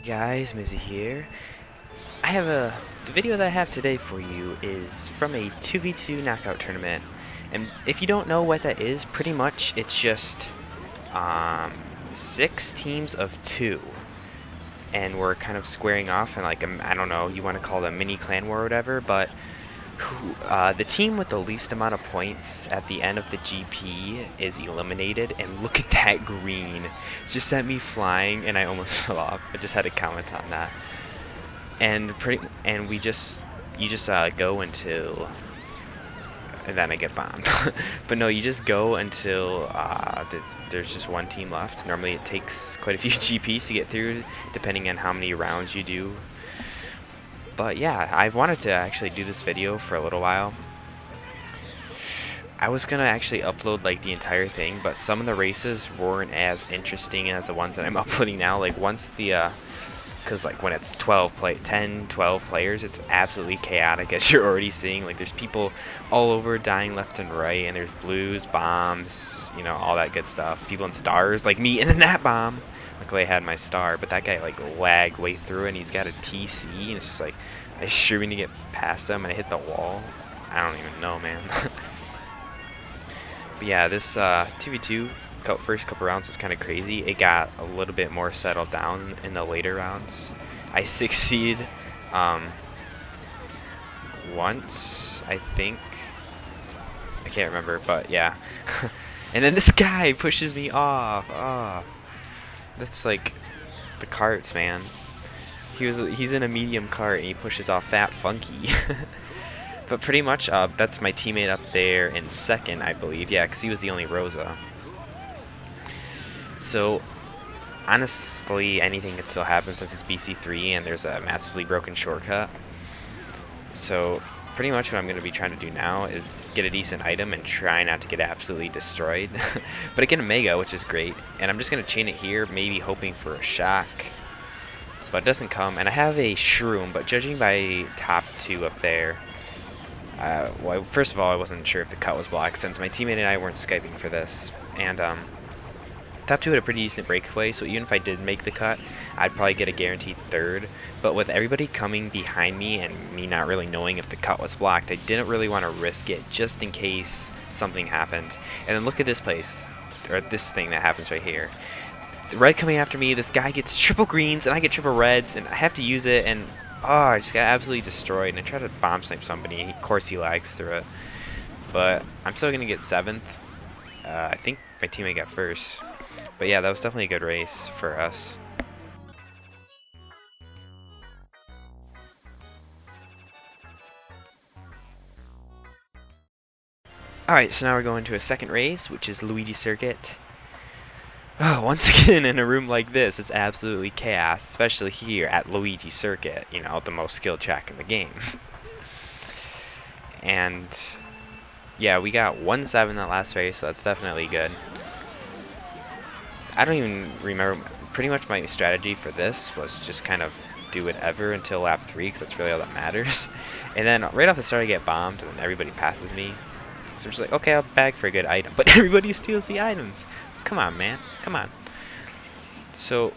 Guys, Mizy here. The video that I have today for you is from a 2v2 knockout tournament. And if you don't know what that is, pretty much it's just 6 teams of 2. And we're kind of squaring off and I don't know, you want to call it a mini clan war or whatever, but the team with the least amount of points at the end of the GP is eliminated. And look at that green. It just sent me flying and I almost fell off. I just had to comment on that. And you just go until, and then I get bombed. But no, you just go until there's just one team left. Normally it takes quite a few GPs to get through, depending on how many rounds you do. But yeah, I've wanted to actually do this video for a little while. I was gonna actually upload like the entire thing, but some of the races weren't as interesting as the ones that I'm uploading now. Like once the because like when it's 10, 12 players, it's absolutely chaotic, as you're already seeing. Like there's people all over dying left and right, and there's blues, bombs, you know, all that good stuff. People in stars like me, and then that bomb. Luckily I had my star, but that guy like lagged way through and he's got a TC, and it's just like I struggling to get past him and I hit the wall. I don't even know, man. But yeah, this 2v2 first couple rounds was kind of crazy. It got a little bit more settled down in the later rounds. I succeed once, I think. I can't remember, but yeah. And then this guy pushes me off. Oh. That's like the carts, man. He's in a medium cart and he pushes off Fat Funky. But pretty much that's my teammate up there in second, I believe. Yeah, because he was the only Rosa. So honestly, anything could still happen since it's BC3 and there's a massively broken shortcut. So pretty much what I'm going to be trying to do now is get a decent item and try not to get absolutely destroyed. But I get a Mega, which is great, and I'm just going to chain it here, maybe hoping for a shock. But it doesn't come, and I have a Shroom, but judging by top 2 up there, well, first of all, I wasn't sure if the cut was blocked since my teammate and I weren't Skyping for this. And top 2 had a pretty decent breakaway, so even if I did make the cut, I'd probably get a guaranteed 3rd. But with everybody coming behind me and me not really knowing if the cut was blocked, I didn't really want to risk it just in case something happened. And then look at this place, or this thing that happens right here. The red coming after me, this guy gets triple greens and I get triple reds, and I have to use it, and oh, I just got absolutely destroyed. And I tried to bomb snipe somebody, of course he lags through it. But I'm still going to get 7th. I think my teammate got 1st. But yeah, that was definitely a good race for us. Alright, so now we're going to a second race, which is Luigi Circuit. Oh, once again, in a room like this, it's absolutely chaos, especially here at Luigi Circuit, you know, the most skilled track in the game. And yeah, we got 1-7 that last race, so that's definitely good. I don't even remember. Pretty much my strategy for this was just kind of do whatever until lap 3, because that's really all that matters. And then right off the start I get bombed and everybody passes me. So I'm just like, okay, I'll bag for a good item. But everybody steals the items. Come on, man. Come on. So,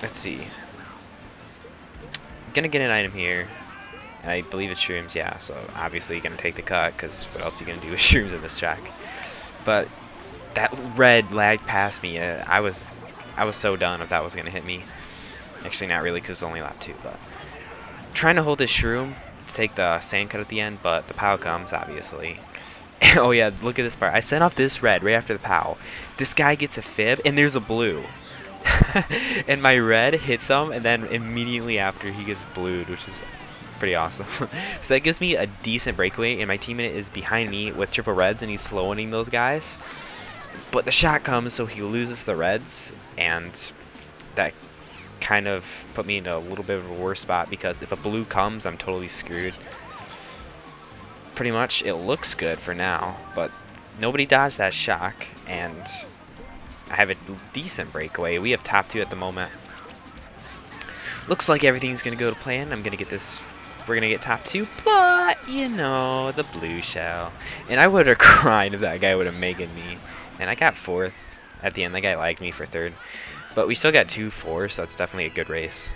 let's see. I'm gonna get an item here. And I believe it's shrooms, yeah. So obviously you're gonna take the cut, because what else are you gonna do with shrooms in this track? But that red lagged past me. I was so done if that was gonna hit me. Actually, not really, because it's only lap 2. But trying to hold this shroom to take the sand cut at the end, but the POW comes obviously. Oh yeah, look at this part. I sent off this red right after the POW. This guy gets a fib, and there's a blue. And my red hits him, and then immediately after he gets blued, which is pretty awesome. So that gives me a decent breakaway, and my teammate is behind me with triple reds, and he's slow-winning those guys. But the shot comes, so he loses the reds, and that kind of put me in a little bit of a worse spot, because if a blue comes, I'm totally screwed. Pretty much, it looks good for now, but nobody dodged that shock, and I have a decent breakaway. We have top 2 at the moment. Looks like everything's going to go to plan. I'm going to get this. We're going to get top 2, but, you know, the blue shell. And I would have cried if that guy would have megan me. And I got 4th at the end. That guy lagged me for 3rd. But we still got 2-4, so that's definitely a good race.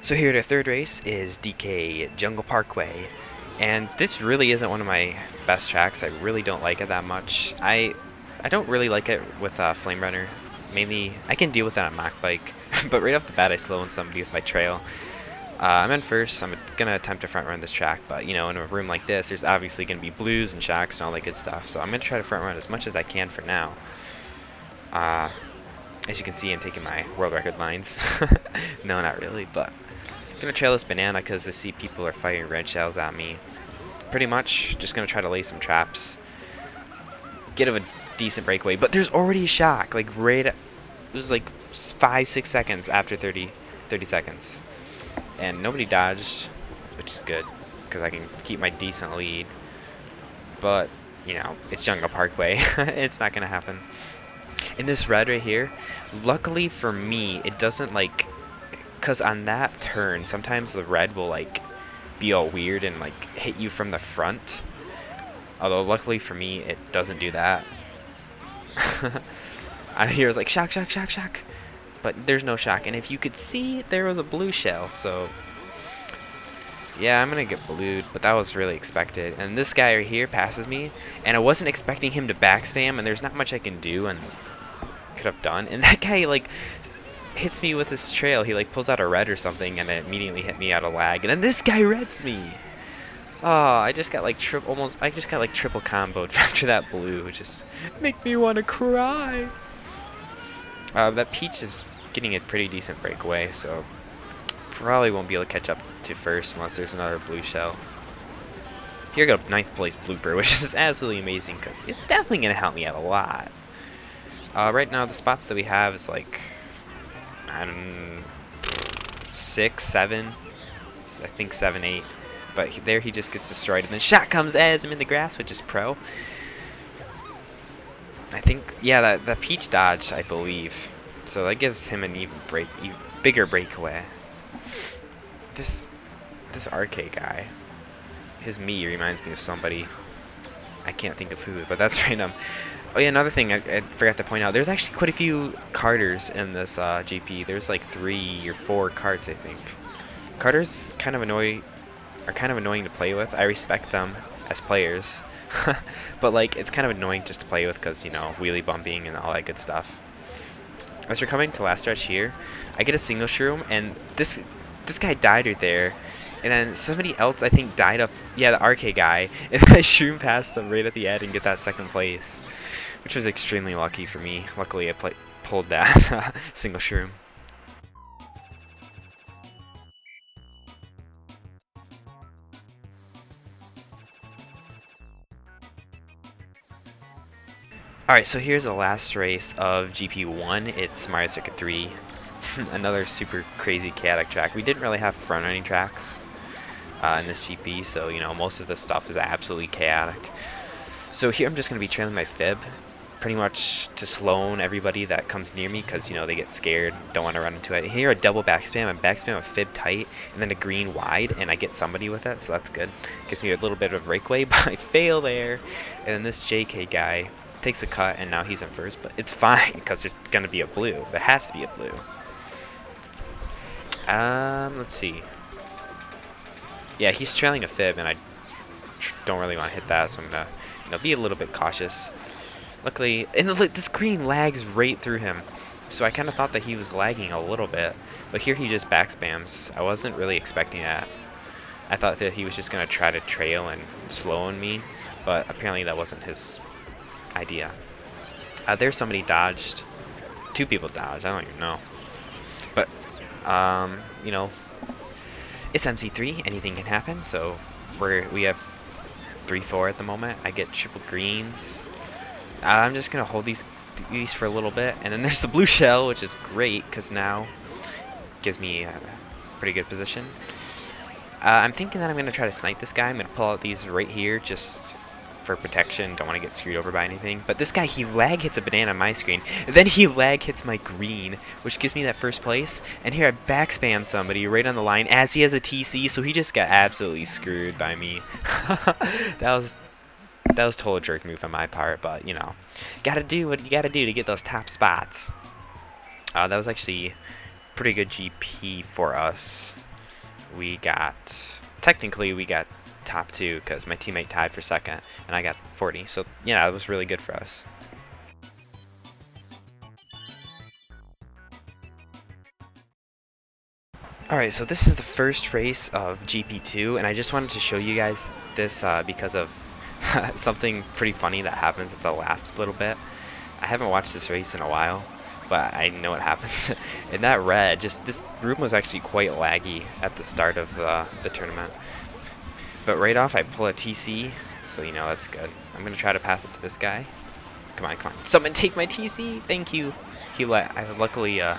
So here, the third race is DK Jungle Parkway, and this really isn't one of my best tracks. I really don't like it that much. I don't really like it with Flame Runner. Mainly, I can deal with that on mock bike, but right off the bat I slow in somebody with my trail. I'm in first. I'm gonna attempt to front run this track, but you know, in a room like this, there's obviously gonna be blues and shocks and all that good stuff. So I'm gonna try to front run as much as I can for now. As you can see, I'm taking my world record lines. No, not really, but I'm gonna trail this banana because I see people are firing red shells at me. Pretty much, just gonna try to lay some traps, get a decent breakaway. But there's already a shock, like it was like 5-6 seconds after 30 seconds. And nobody dodged, which is good, because I can keep my decent lead. But, you know, it's Jungle Parkway. It's not going to happen. In this red right here, luckily for me, it doesn't, like, because on that turn, sometimes the red will, like, be all weird and, like, hit you from the front. Although, luckily for me, it doesn't do that. I hear it was like, shock, shock, shock, shock. But there's no shock, and if you could see, there was a blue shell, so yeah, I'm gonna get blued, but that was really expected. And this guy right here passes me, and I wasn't expecting him to back spam, and there's not much I can do and could have done. And that guy like hits me with his trail. He like pulls out a red or something, and it immediately hit me out of lag. And then this guy reds me. Oh, I just got like triple comboed after that blue, which just make me want to cry. That Peach is getting a pretty decent breakaway, so probably won't be able to catch up to first unless there's another blue shell. Here I go, 9th place blooper, which is absolutely amazing because it's definitely going to help me out a lot. Right now, the spots that we have is like, I don't know, 6, 7, I think 7, 8. But there he just gets destroyed, and then shot comes as I'm in the grass, which is pro. I think, yeah, that Peach dodge, I believe. So that gives him an even bigger breakaway. This RK guy, his me reminds me of somebody. I can't think of who, but that's random. Oh yeah, another thing I forgot to point out. There's actually quite a few carters in this GP. There's like 3 or 4 carts, I think. Carters are kind of annoying to play with. I respect them as players. But like it's kind of annoying just to play with because, you know, wheelie bumping and all that good stuff. As we're coming to last stretch here, I get a single shroom, and this guy died right there, and then somebody else I think died up, yeah, the RK guy, and I shroom past him right at the end and get that 2nd place, which was extremely lucky for me. Luckily I pulled that single shroom. Alright, so here's the last race of GP1. It's Mario Circuit 3. Another super crazy chaotic track. We didn't really have front running tracks in this GP, so you know, most of the stuff is absolutely chaotic. So here I'm just going to be trailing my fib, pretty much to slow everybody that comes near me because, you know, they get scared, don't want to run into it. Here I double backspam, I backspam a fib tight, and then a green wide, and I get somebody with it, so that's good. Gives me a little bit of a breakaway, but I fail there. And then this JK guy takes a cut, and now he's in first, but it's fine because there's going to be a blue. There has to be a blue. Let's see. Yeah, he's trailing a fib, and I don't really want to hit that, so I'm going to, you know, be a little bit cautious. Luckily, and look, this green lags right through him, so I kind of thought that he was lagging a little bit, but here he just backspams. I wasn't really expecting that. I thought that he was just going to try to trail and slow on me, but apparently that wasn't his idea. There's somebody dodged. 2 people dodged. I don't even know. But, you know, it's MC3. Anything can happen. So we have 3-4 at the moment. I get triple greens. I'm just gonna hold these for a little bit, and then there's the blue shell, which is great because now gives me a pretty good position. I'm thinking that I'm gonna try to snipe this guy. I'm gonna pull out these right here just for protection. Don't want to get screwed over by anything. But this guy, he lag hits a banana on my screen, and then he lag hits my green, which gives me that 1st place. And here I backspam somebody right on the line as he has a TC, so he just got absolutely screwed by me. That was total jerk move on my part, but you know, gotta do what you gotta do to get those top spots. That was actually pretty good GP for us. we got, technically we got top 2 because my teammate tied for second and I got 40. So yeah, that was really good for us. Alright, so this is the first race of GP2, and I just wanted to show you guys this because of something pretty funny that happens at the last little bit. I haven't watched this race in a while, but I know what happens. In that red, just this room was actually quite laggy at the start of the tournament. But right off, I pull a TC, so you know that's good. I'm going to try to pass it to this guy. Come on, come on. Someone take my TC! Thank you! Luckily, I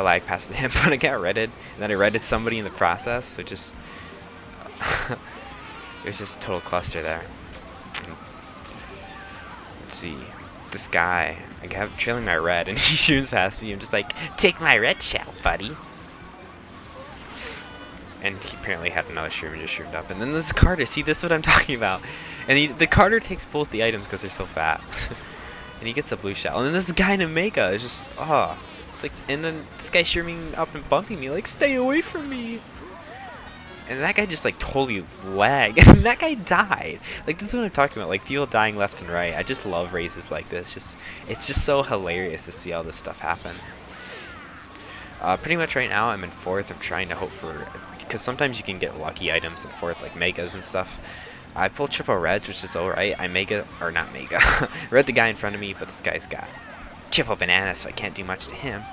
lag past him, but I got redded, and then I redded somebody in the process, so just it was just a total cluster there. Let's see, this guy, I have trailing my red, and he shoots past me. I'm just like, take my red shell, buddy. And he apparently had another shroom and just shroomed up. And then this Carter, see, this is what I'm talking about. And the Carter takes both the items because they're so fat. And he gets a blue shell. And then this guy in Omega is just, oh. It's like, and then this guy shrooming up and bumping me, like, stay away from me. And that guy just, like, totally lagged. And that guy died. Like, this is what I'm talking about. Like, people dying left and right. I just love races like this. It's just so hilarious to see all this stuff happen. Pretty much right now, I'm in 4th. I'm trying to hope for, because sometimes you can get lucky items in 4th, like megas and stuff. I pulled triple reds, which is alright. I mega, or not mega, read the guy in front of me, but this guy's got triple bananas, so I can't do much to him.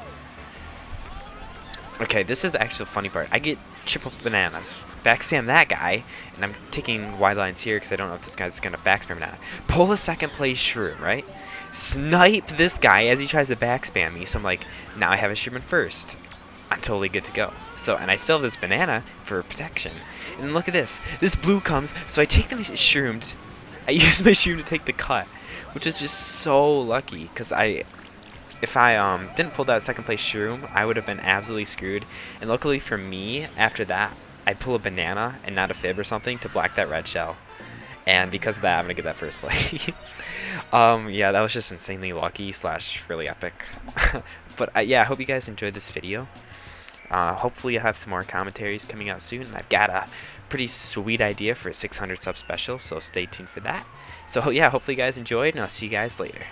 Okay, this is the actual funny part. I get triple bananas, backspam that guy, and I'm taking wide lines here because I don't know if this guy's going to backspam banana. Pull a second place shroom, right? Snipe this guy as he tries to backspam me, so I'm like, now I have a shroom in first. I'm totally good to go. So, and I still have this banana for protection. And look at this. This blue comes, so I take the shroomed. I use my shroom to take the cut, which is just so lucky, because if I didn't pull that second place shroom, I would have been absolutely screwed. And luckily for me, after that, I pull a banana and not a fib or something to block that red shell. And because of that, I'm going to get that first place. Yeah, that was just insanely lucky / really epic. But yeah, I hope you guys enjoyed this video. Hopefully I'll have some more commentaries coming out soon. And I've got a pretty sweet idea for a 600 sub special, so stay tuned for that. So yeah, hopefully you guys enjoyed, and I'll see you guys later.